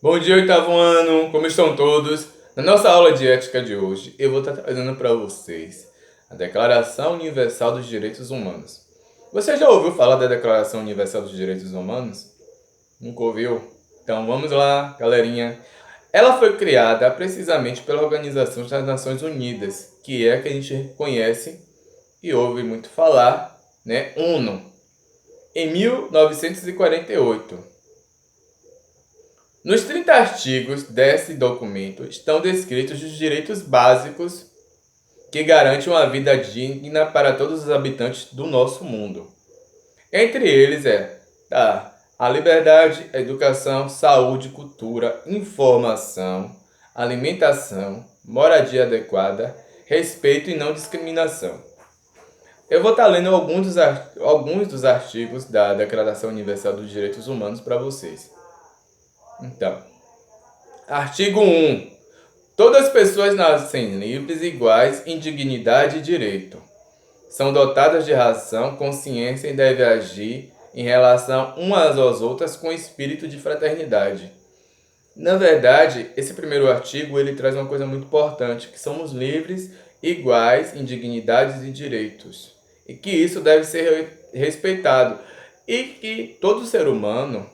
Bom dia, oitavo ano! Como estão todos? Na nossa aula de ética de hoje, eu vou estar trazendo para vocês a Declaração Universal dos Direitos Humanos. Você já ouviu falar da Declaração Universal dos Direitos Humanos? Nunca ouviu? Então vamos lá, galerinha. Ela foi criada precisamente pela Organização das Nações Unidas, que é a que a gente conhece e ouve muito falar, né? ONU, em 1948. Nos 30 artigos desse documento estão descritos os direitos básicos que garantem uma vida digna para todos os habitantes do nosso mundo. Entre eles a liberdade, a educação, saúde, cultura, informação, alimentação, moradia adequada, respeito e não discriminação. Eu vou estar lendo alguns dos artigos da Declaração Universal dos Direitos Humanos para vocês. Então, artigo 1. Todas as pessoas nascem livres e iguais em dignidade e direito. São dotadas de razão, consciência e devem agir em relação umas às outras com espírito de fraternidade. Na verdade, esse primeiro artigo ele traz uma coisa muito importante, que somos livres, iguais em dignidades e direitos. E que isso deve ser respeitado. E que todo ser humano,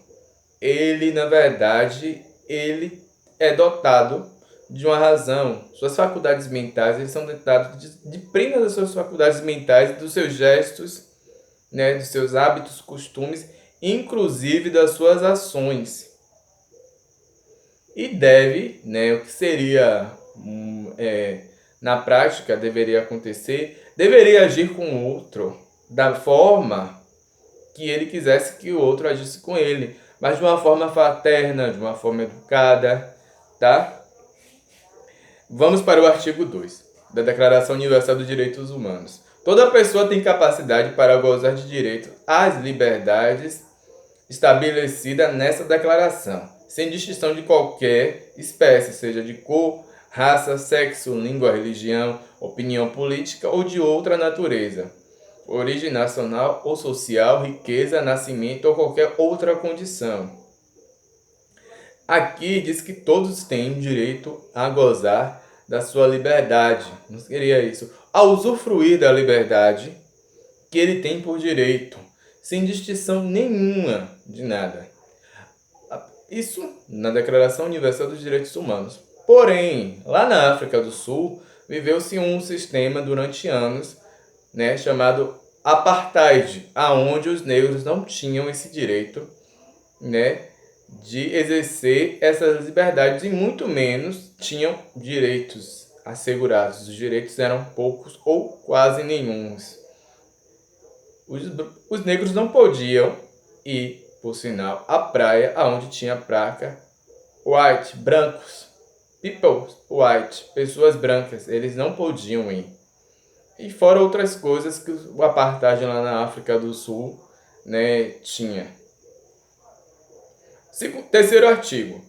ele na verdade, ele é dotado de uma razão. Suas faculdades mentais, eles são dotados de plenas das suas faculdades mentais, dos seus gestos, né, dos seus hábitos, costumes, inclusive das suas ações. E deve, né, o que seria na prática deveria acontecer, deveria agir com o outro da forma que ele quisesse que o outro agisse com ele, mas de uma forma fraterna, de uma forma educada, tá? Vamos para o artigo 2 da Declaração Universal dos Direitos Humanos. Toda pessoa tem capacidade para gozar de direito às liberdades estabelecidas nessa declaração, sem distinção de qualquer espécie, seja de cor, raça, sexo, língua, religião, opinião política ou de outra natureza, origem nacional ou social, riqueza, nascimento ou qualquer outra condição. Aqui diz que todos têm direito a gozar da sua liberdade. Não seria isso? A usufruir da liberdade que ele tem por direito, sem distinção nenhuma de nada. Isso na Declaração Universal dos Direitos Humanos. Porém, lá na África do Sul, viveu-se um sistema durante anos, né, chamado apartheid, aonde os negros não tinham esse direito, né, de exercer essas liberdades e muito menos tinham direitos assegurados. Os direitos eram poucos ou quase nenhuns. Os negros não podiam ir, por sinal, à praia aonde tinha placa white, brancos, people white, pessoas brancas, eles não podiam ir. E fora outras coisas que o apartheid lá na África do Sul, né, tinha. Terceiro artigo.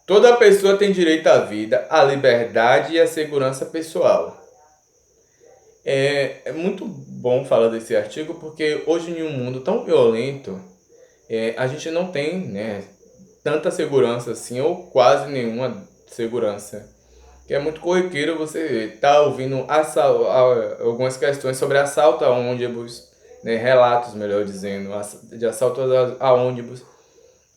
Toda pessoa tem direito à vida, à liberdade e à segurança pessoal. É muito bom falar desse artigo porque hoje em um mundo tão violento, a gente não tem, né, tanta segurança assim, ou quase nenhuma segurança. Que é muito corriqueiro você tá ouvindo algumas questões sobre assalto a ônibus, né, relatos, melhor dizendo, de assalto a ônibus,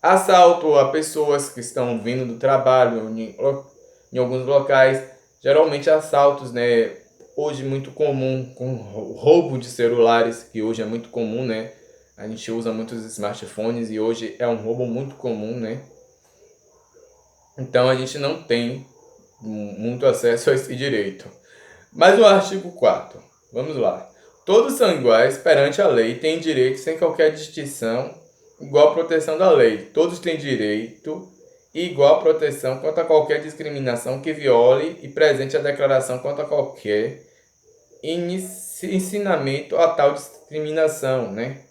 assalto a pessoas que estão vindo do trabalho em alguns locais, geralmente assaltos, né, hoje muito comum, com roubo de celulares, que hoje é muito comum, né, a gente usa muitos smartphones e hoje é um roubo muito comum, né, então a gente não tem muito acesso a esse direito. Mas o artigo 4, vamos lá. Todos são iguais perante a lei e têm direito sem qualquer distinção, igual proteção da lei. Todos têm direito e igual proteção contra qualquer discriminação que viole e presente a declaração contra qualquer ensinamento a tal discriminação, né?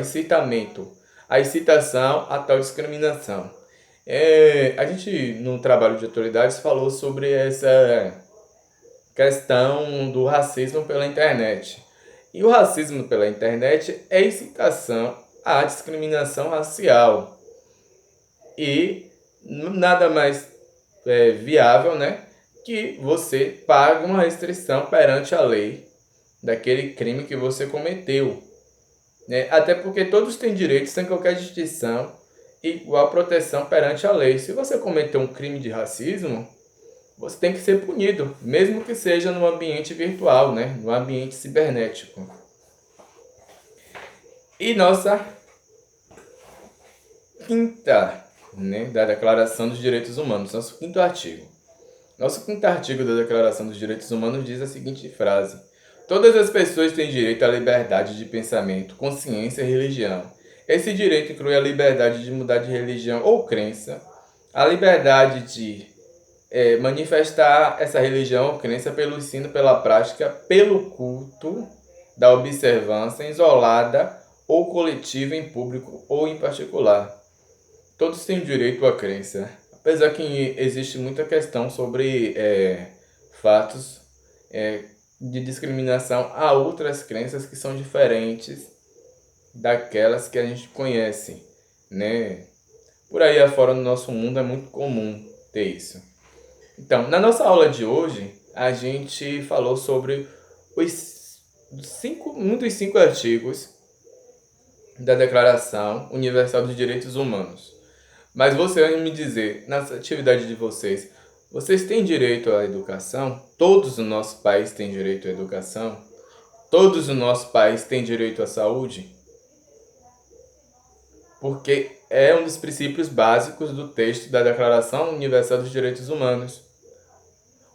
Incitamento. A incitação a tal discriminação. A gente, no trabalho de autoridades, falou sobre essa questão do racismo pela internet. E o racismo pela internet é incitação à discriminação racial. E nada mais viável, né, que você pague uma restrição perante a lei daquele crime que você cometeu, né? Até porque todos têm direito, sem qualquer distinção, e igual proteção perante a lei. Se você cometer um crime de racismo, você tem que ser punido, mesmo que seja no ambiente virtual, né, no ambiente cibernético. E nossa quinta, né, da Declaração dos Direitos Humanos, nosso quinto artigo. Nosso quinto artigo da Declaração dos Direitos Humanos diz a seguinte frase: todas as pessoas têm direito à liberdade de pensamento, consciência e religião. Esse direito inclui a liberdade de mudar de religião ou crença, a liberdade de manifestar essa religião ou crença pelo ensino, pela prática, pelo culto, da observância isolada ou coletiva em público ou em particular. Todos têm direito à crença. Apesar que existe muita questão sobre fatos de discriminação a outras crenças que são diferentes daquelas que a gente conhece, né? Por aí afora no nosso mundo é muito comum ter isso. Então, na nossa aula de hoje, a gente falou sobre um dos cinco artigos da Declaração Universal dos Direitos Humanos. Mas você vai me dizer, na atividade de vocês, vocês têm direito à educação? Todos no nosso país têm direito à educação? Todos no nosso país têm direito à saúde? Porque é um dos princípios básicos do texto da Declaração Universal dos Direitos Humanos.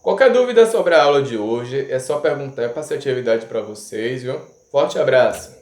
Qualquer dúvida sobre a aula de hoje, é só perguntar, eu passei a atividade para vocês, viu? Forte abraço!